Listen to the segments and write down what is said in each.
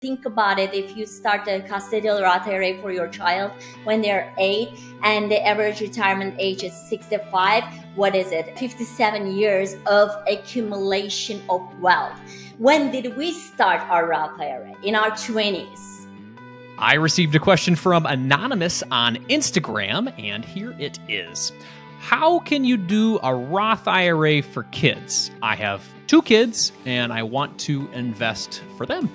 Think about it. If you start a custodial Roth IRA for your child when they're 8 and the average retirement age is 65, what is it? 57 years of accumulation of wealth. When did we start our Roth IRA? In our 20s. I received a question from Anonymous on Instagram, and here it is. How can you do a Roth IRA for kids? I have 2 kids, and I want to invest for them.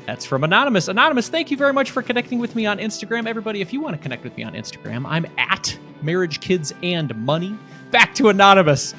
That's from Anonymous. Anonymous, thank you very much for connecting with me on Instagram. Everybody, if you want to connect with me on Instagram, I'm at Marriage, Kids, and Money. Back to Anonymous.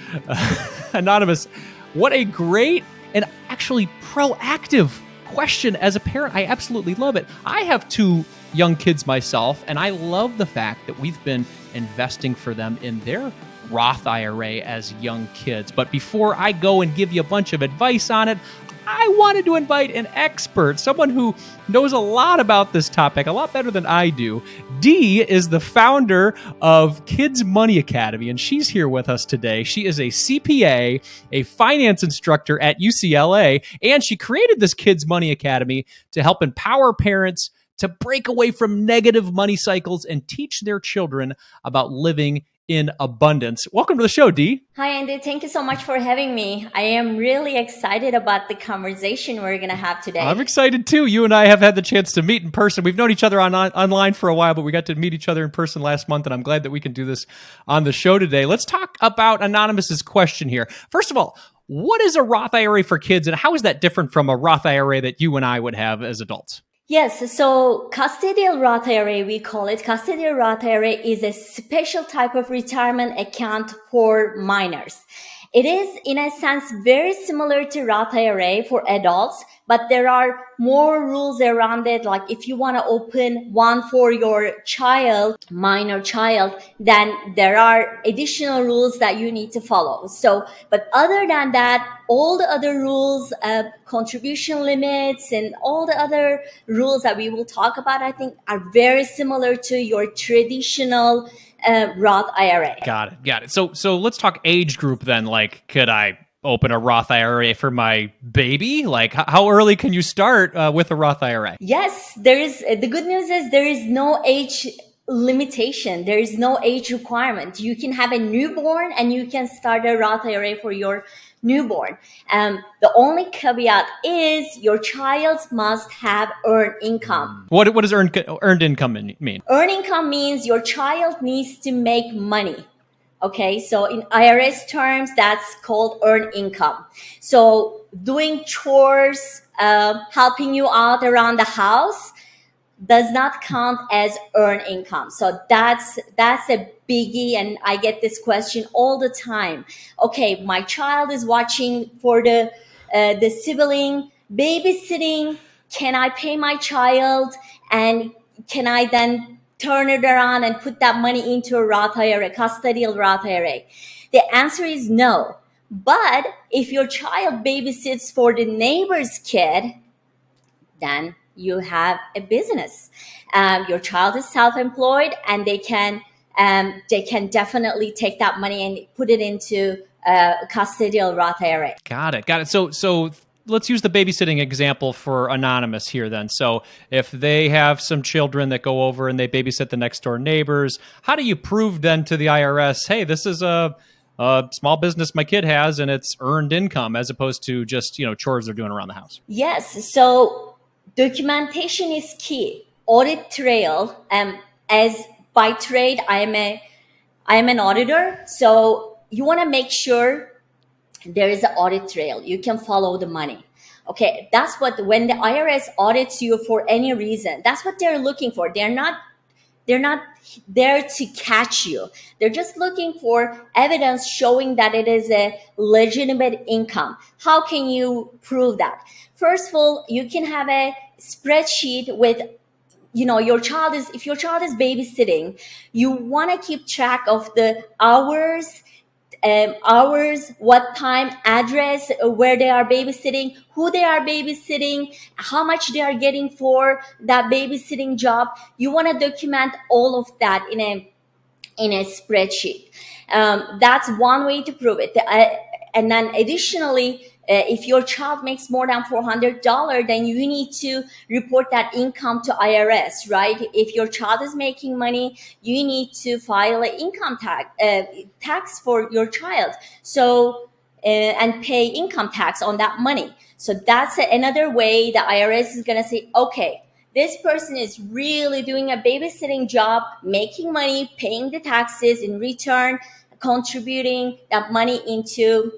Anonymous, what a great and actually proactive question. As a parent, I absolutely love it. I have 2 young kids myself, and I love the fact that we've been investing for them in their Roth IRA as young kids. But before I go and give you a bunch of advice on it, I wanted to invite an expert, someone who knows a lot about this topic, a lot better than I do. Dee is the founder of Kids Money Academy, and she's here with us today. She is a CPA, a finance instructor at UCLA, and she created this Kids Money Academy to help empower parents to break away from negative money cycles and teach their children about living in abundance. Welcome to the show, Dee. Hi, Andy. Thank you so much for having me. I am really excited about the conversation we're going to have today. I'm excited too. You and I have had the chance to meet in person. We've known each other online for a while, but we got to meet each other in person last month, and I'm glad that we can do this on the show today. Let's talk about Anonymous's question here. First of all, what is a Roth IRA for kids, and how is that different from a Roth IRA that you and I would have as adults? Yes, so custodial Roth IRA, we call it. Custodial Roth IRA is a special type of retirement account for minors. It is, in a sense, very similar to Roth IRA for adults, but there are more rules around it. Like if you want to open one for your child, minor child, then there are additional rules that you need to follow. So, but other than that, all the other rules, contribution limits and all the other rules that we will talk about, I think are very similar to your traditional Roth IRA. Got it. So let's talk age group then. Like, could I open a Roth IRA for my baby? Like, how early can you start with a Roth IRA? Yes, there is. The good news is there is no age limitation. There is no age requirement. You can have a newborn and you can start a Roth IRA for your newborn. The only caveat is your child must have earned income. What does earned income mean? Earned income means your child needs to make money. Okay, so in IRS terms, that's called earned income. So doing chores, helping you out around the house does not count as earned income. So that's a biggie, and I get this question all the time. Okay, my child is watching for the sibling babysitting. Can I pay my child, and can I then turn it around and put that money into a Roth IRA, custodial Roth IRA? The answer is no. But if your child babysits for the neighbor's kid, then you have a business. Your child is self-employed, and they can definitely take that money and put it into a custodial Roth IRA. Got it. So let's use the babysitting example for Anonymous here then. So if they have some children that go over and they babysit the next door neighbors, how do you prove then to the IRS, hey, this is a small business my kid has and it's earned income, as opposed to just, chores they're doing around the house? Yes. So documentation is key. Audit trail. As by trade, I am an auditor. So you want to make sure there is an audit trail. You can follow the money. Okay, that's what, when the IRS audits you for any reason, that's what they're looking for. They're not there to catch you. They're just looking for evidence showing that it is a legitimate income. How can you prove that? First of all, you can have a spreadsheet with, if your child is babysitting, you want to keep track of the hours, what time, address, where they are babysitting, who they are babysitting, how much they are getting for that babysitting job. You want to document all of that in a spreadsheet. That's one way to prove it. And then additionally, If your child makes more than $400, then you need to report that income to IRS, right? If your child is making money, you need to file an income tax for your child. So and pay income tax on that money. So that's another way the IRS is going to say, okay, this person is really doing a babysitting job, making money, paying the taxes in return, contributing that money into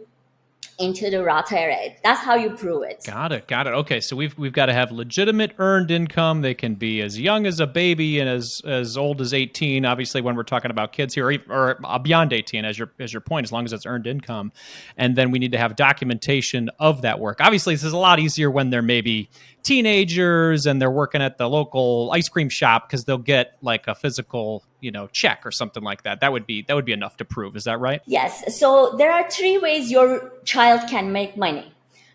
the Roth IRA. That's how you prove it. Got it. Okay, so we've got to have legitimate earned income. They can be as young as a baby and as old as 18. Obviously, when we're talking about kids here, or beyond 18, as your point, as long as it's earned income, and then we need to have documentation of that work. Obviously, this is a lot easier when they're maybe teenagers and they're working at the local ice cream shop, because they'll get like a physical, check or something like that. That would be enough to prove. Is that right? Yes. So there are three ways your child can make money.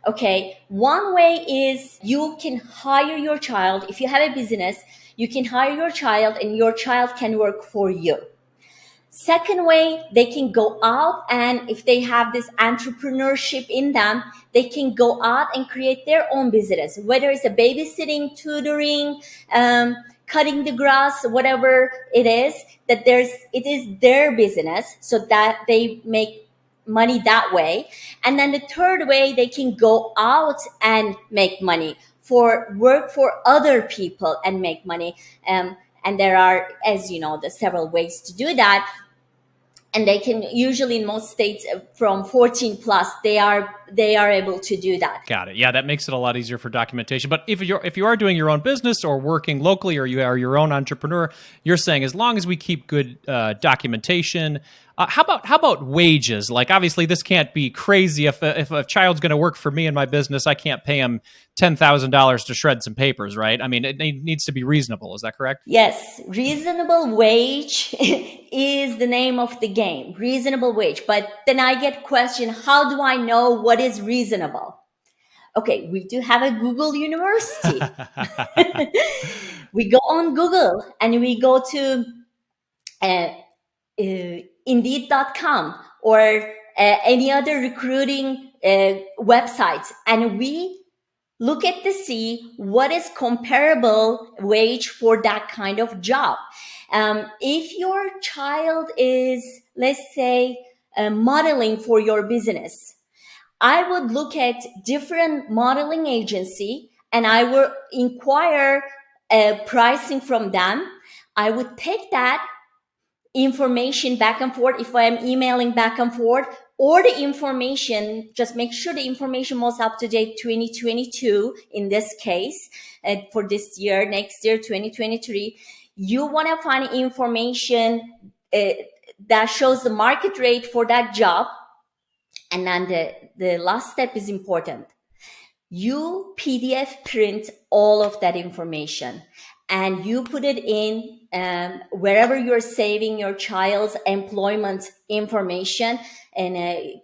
Okay. One way is you can hire your child. If you have a business, you can hire your child and your child can work for you. Second way, they can go out, and if they have this entrepreneurship in them, they can go out and create their own business, whether it's a babysitting, tutoring, cutting the grass, whatever it is, it is their business, so that they make money that way. And then the third way, they can go out and make money, work for other people and make money. And there are, as you know, the several ways to do that. And they can usually, in most states, from 14 plus, they are able to do that. Got it. Yeah, that makes it a lot easier for documentation. But if you are doing your own business or working locally, or you are your own entrepreneur, you're saying as long as we keep good documentation. How about wages? Like, obviously, this can't be crazy. If a child's going to work for me in my business, I can't pay him $10,000 to shred some papers, right? I mean, it needs to be reasonable. Is that correct? Yes, reasonable wage is the name of the game. Reasonable wage. But then I get questioned, how do I know what is reasonable? Okay, we do have a Google University. We go on Google and we go to Indeed.com or any other recruiting websites, and we look at to see what is comparable wage for that kind of job. If your child is, let's say, modeling for your business, I would look at different modeling agency and I will inquire pricing from them. I would take that information back and forth if I'm emailing back and forth, or the information, just make sure the information was up to date 2022 in this case, for this year, next year, 2023. You want to find information that shows the market rate for that job. And then the last step is important. You PDF print all of that information and you put it in wherever you're saving your child's employment information. And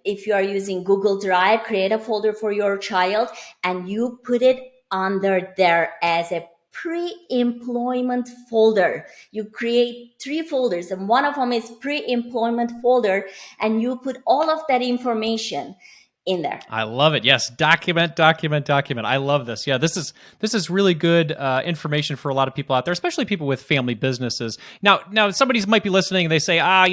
if you are using Google Drive, create a folder for your child and you put it under there as a pre-employment folder. You create 3 folders and one of them is pre-employment folder, and you put all of that information in there. I love it. Yes. Document. I love this. Yeah. This is really good information for a lot of people out there, especially people with family businesses. Now somebody might be listening and they say, I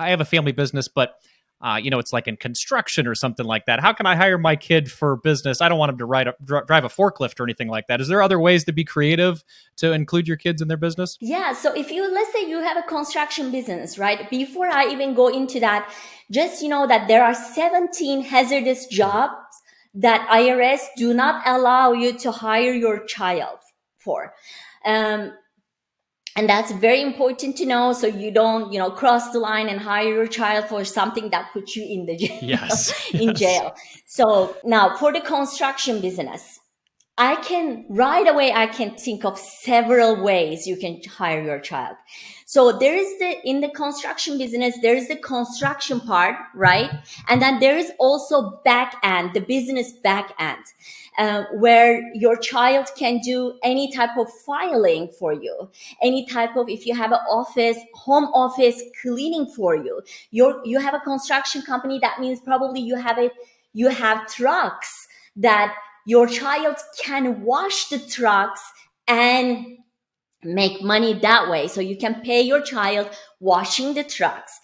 have a family business, but it's like in construction or something like that. How can I hire my kid for business? I don't want him to drive a forklift or anything like that. Is there other ways to be creative to include your kids in their business? Yeah. So let's say you have a construction business, right? Before I even go into that, just that there are 17 hazardous jobs that IRS do not allow you to hire your child for. And that's very important to know, so you don't, cross the line and hire your child for something that puts you in the jail. Yes. In jail. So now for the construction business, I can think of several ways you can hire your child. So there is in the construction business, there is the construction part, right? And then there is also back end, the business back end. Where your child can do any type of filing for you, any type of, if you have an home office cleaning for you. You have a construction company, that means probably you have you have trucks that your child can wash the trucks and make money that way. So you can pay your child washing the trucks.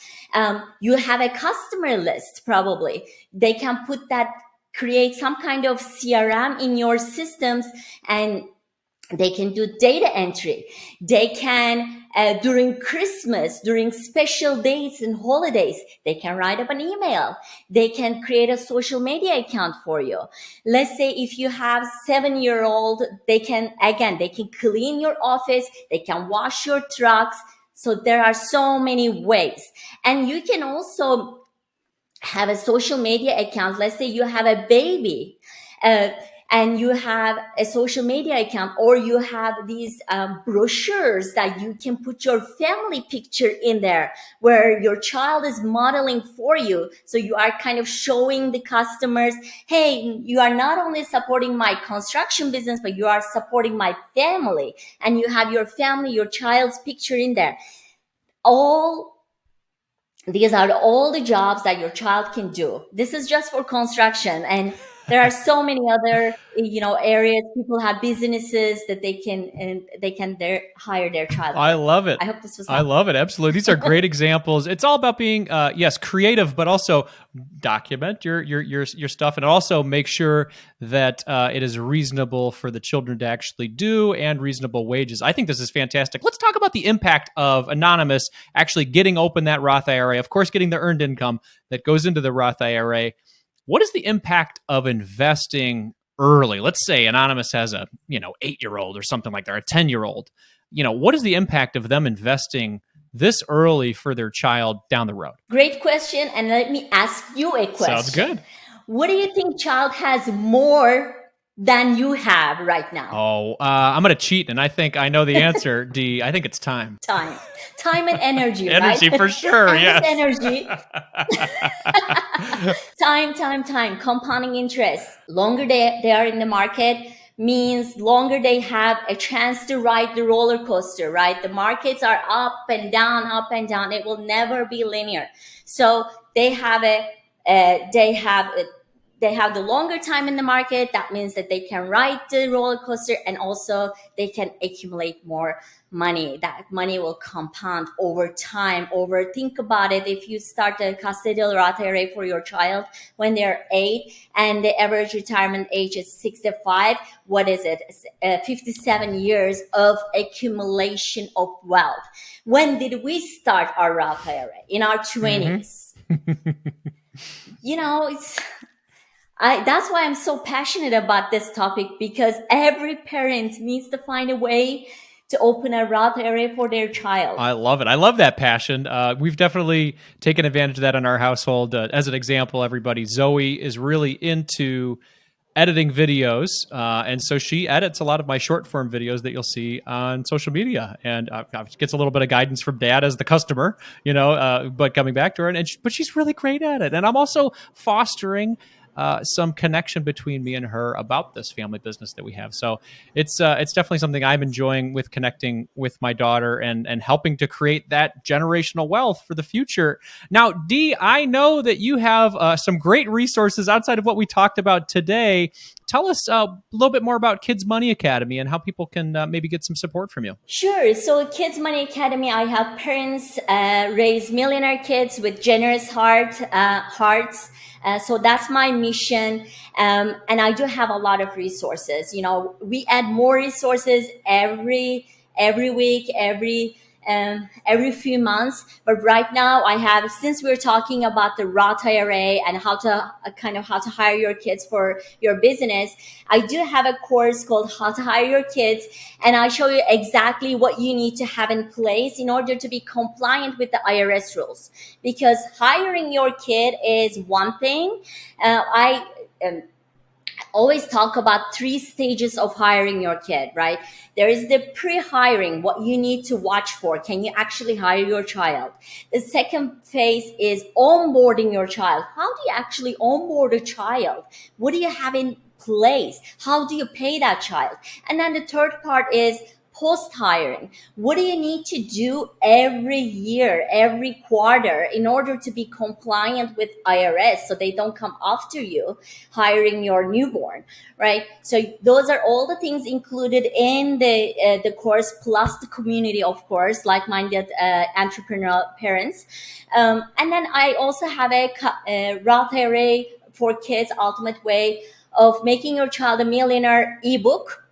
You have a customer list, probably. They can put that, create some kind of CRM in your systems, and they can do data entry. They can, during Christmas, during special dates and holidays, they can write up an email. They can create a social media account for you. Let's say if you have 7-year-old, they can clean your office. They can wash your trucks. So there are so many ways. And you can also have a social media account. Let's say you have a baby, and you have a social media account, or you have these brochures that you can put your family picture in there, where your child is modeling for you. So you are kind of showing the customers, hey, you are not only supporting my construction business, but you are supporting my family. And you have your family, your child's picture in there. These are all the jobs that your child can do. This is just for construction. And there are so many other, areas. People have businesses that they can hire their child. I love it. I hope this was I love it. Absolutely. These are great examples. It's all about being, yes, creative, but also document your stuff, and also make sure that it is reasonable for the children to actually do, and reasonable wages. I think this is fantastic. Let's talk about the impact of Anonymous actually getting open that Roth IRA, of course, getting the earned income that goes into the Roth IRA. What is the impact of investing early? Let's say Anonymous has a 8-year-old or something like that, or a 10-year-old. What is the impact of them investing this early for their child down the road? Great question. And let me ask you a question. Sounds good. What do you think child has more than you have right now? Oh, I'm going to cheat, and I think I know the answer, D. I think it's time. Time and energy, Energy, right? for sure, yes. Energy. Time. Compounding interest. Longer they are in the market means longer they have a chance to ride the roller coaster, right? The markets are up and down. It will never be linear. So they have the longer time in the market. That means that they can ride the roller coaster, and also they can accumulate more money. That money will compound over time. Think about it. If you start a custodial Roth IRA for your child when they're 8 and the average retirement age is 65, what is it? 57 years of accumulation of wealth. When did we start our Roth IRA? In our 20s. That's why I'm so passionate about this topic, because every parent needs to find a way to open a Roth IRA for their child. I love it. I love that passion. We've definitely taken advantage of that in our household. As an example, everybody, Zoe is really into editing videos. And so she edits a lot of my short form videos that you'll see on social media, and gets a little bit of guidance from Dad as the customer, but coming back to her, but she's really great at it. And I'm also fostering some connection between me and her about this family business that we have. So it's definitely something I'm enjoying, with connecting with my daughter and helping to create that generational wealth for the future. Now, Dee, I know that you have some great resources outside of what we talked about today. Tell us a little bit more about Kids Money Academy and how people can maybe get some support from you. Sure. So Kids Money Academy, I help parents raise millionaire kids with generous hearts. So that's my mission. And I do have a lot of resources. We add more resources every week, every few months. But right now since we're talking about the Roth IRA and how to hire your kids for your business, I do have a course called How to Hire Your Kids. And I show you exactly what you need to have in place in order to be compliant with the IRS rules. Because hiring your kid is one thing. I always talk about 3 stages of hiring your kid, right? There is the pre-hiring, what you need to watch for. Can you actually hire your child? The second phase is onboarding your child. How do you actually onboard a child? What do you have in place? How do you pay that child? And then the third part is post hiring. What do you need to do every year, every quarter in order to be compliant with IRS so they don't come after you hiring your newborn, right? So those are all the things included in the course, plus the community, of course, like-minded entrepreneurial parents. And then I also have a Roth IRA for Kids Ultimate Way of Making Your Child a Millionaire ebook.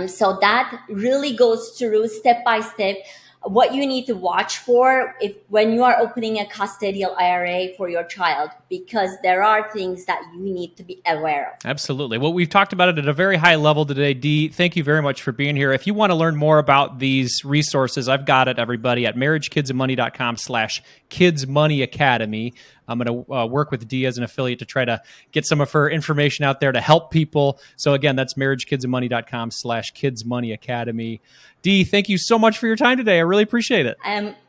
So that really goes through step by step what you need to watch for when you are opening a custodial IRA for your child, because there are things that you need to be aware of. Absolutely. Well, we've talked about it at a very high level today. Dee, thank you very much for being here. If you want to learn more about these resources, I've got it, everybody, at marriagekidsandmoney.com/kidsmoneyacademy. I'm going to work with Dee as an affiliate to try to get some of her information out there to help people. So again, that's marriagekidsandmoney.com/kidsmoneyacademy. Dee, thank you so much for your time today. I really appreciate it.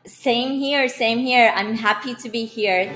Same here. I'm happy to be here.